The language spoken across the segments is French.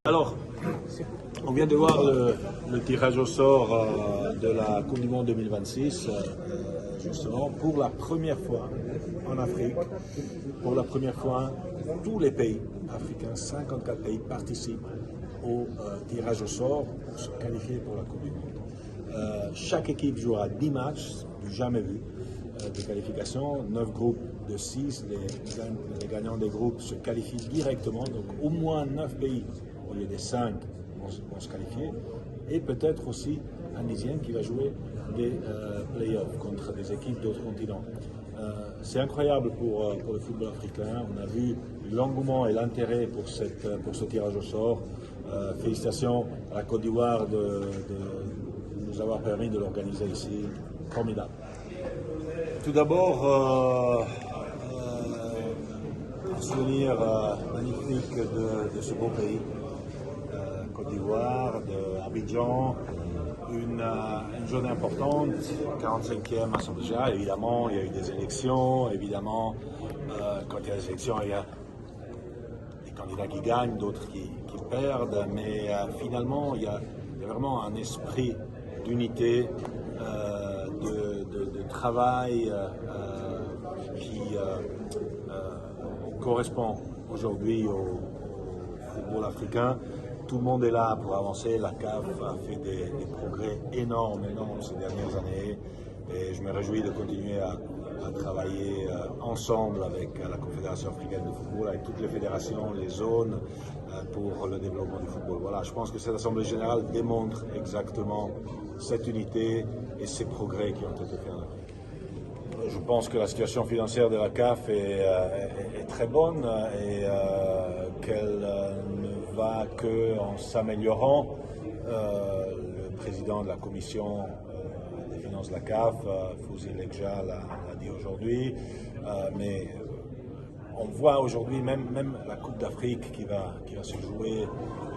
Alors, on vient de voir le tirage au sort de la Coupe du Monde 2026, justement, pour la première fois en Afrique. Pour la première fois, tous les pays africains, 54 pays, participent au tirage au sort pour se qualifier pour la Coupe du Monde. Chaque équipe jouera 10 matchs, jamais vu, de qualification, 9 groupes de 6, les gagnants des groupes se qualifient directement, donc au moins 9 pays au lieu des 5 vont se qualifier, et peut-être aussi un 10e qui va jouer des play-offs contre des équipes d'autres continents. C'est incroyable pour le football africain, on a vu l'engouement et l'intérêt pour ce tirage au sort. Félicitations à la Côte d'Ivoire de nous avoir permis de l'organiser ici, formidable. Tout d'abord, un souvenir magnifique de ce beau pays, Côte d'Ivoire, d'Abidjan, une journée importante, 45e Assemblée générale. Évidemment, il y a eu des élections, évidemment, quand il y a des élections, il y a des candidats qui gagnent, d'autres qui perdent, mais finalement, il y a vraiment un esprit d'unité, de travail qui correspond aujourd'hui au football africain. Tout le monde est là pour avancer. La CAF a fait des progrès énormes ces dernières années et je me réjouis de continuer à travailler ensemble avec la Confédération africaine de football, avec toutes les fédérations, les zones pour le développement du football. Voilà, je pense que cette Assemblée générale démontre exactement cette unité et ces progrès qui ont été faits en Afrique. Je pense que la situation financière de la CAF est très bonne et qu'elle ne va qu'en s'améliorant. Le président de la commission des finances de la CAF, Fouzi Lekja, l'a dit aujourd'hui, mais on voit aujourd'hui même la Coupe d'Afrique qui va se jouer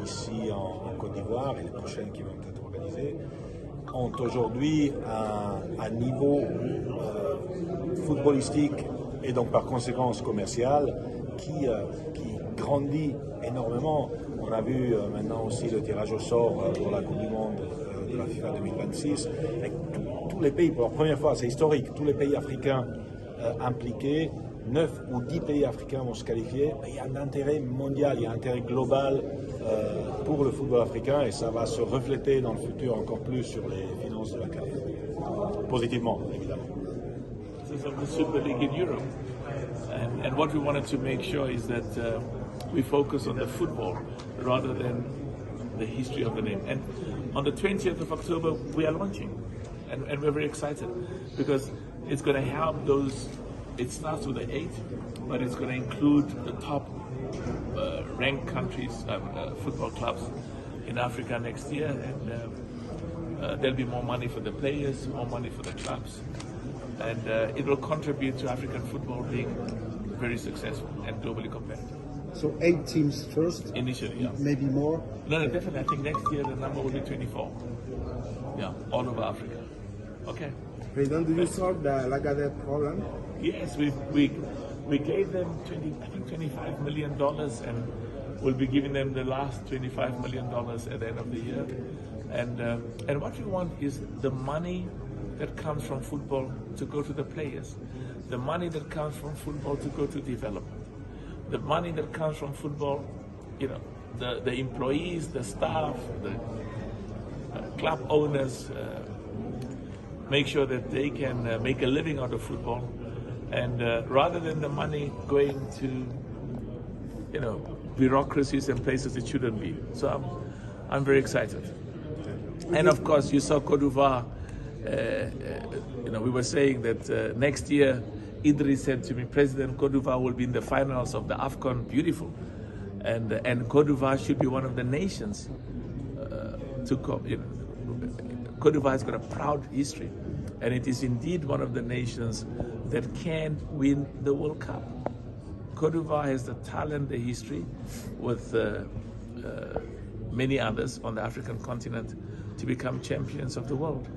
ici en Côte d'Ivoire et les prochaines qui vont être organisées ont aujourd'hui un niveau footballistique et donc par conséquence commercial qui grandit énormément. On a vu maintenant aussi le tirage au sort pour la Coupe du Monde de la FIFA 2026 avec tous les pays, pour la première fois, c'est historique, tous les pays africains impliqués, 9 ou 10 pays africains vont se qualifier. Il y a un intérêt mondial, il y a un intérêt global pour le football africain et ça va se refléter dans le futur encore plus sur les finances de la CAF. Positivement, évidemment. Of the Super League in Europe, and what we wanted to make sure is that we focus on the football rather than the history of the name. And on the 20th of October, we are launching, and we're very excited because it's going to help those. It starts with the 8, but it's going to include the top ranked countries, football clubs in Africa next year, and there'll be more money for the players, more money for the clubs. And it will contribute to African football being very successful and globally competitive. So 8 teams first? Initially, yeah. Maybe more? No, definitely. I think next year the number will be 24. Yeah, all over Africa. Okay. President, do you solve the Lagardère problem? Yes, we gave them $25 million and we'll be giving them the last $25 million at the end of the year. And what we want is the money that comes from football to go to the players, the money that comes from football to go to development, the money that comes from football, the employees, the staff, the club owners, make sure that they can make a living out of football, and rather than the money going to, bureaucracies and places it shouldn't be. So I'm very excited. And of course, you saw Côte d'Ivoire. We were saying that next year, Idris said to me, President, Côte d'Ivoire will be in the finals of the AFCON. Beautiful. And Côte d'Ivoire should be one of the nations to come. Côte d'Ivoire has got a proud history, and it is indeed one of the nations that can win the World Cup. Côte d'Ivoire has the talent, the history, with many others on the African continent to become champions of the world.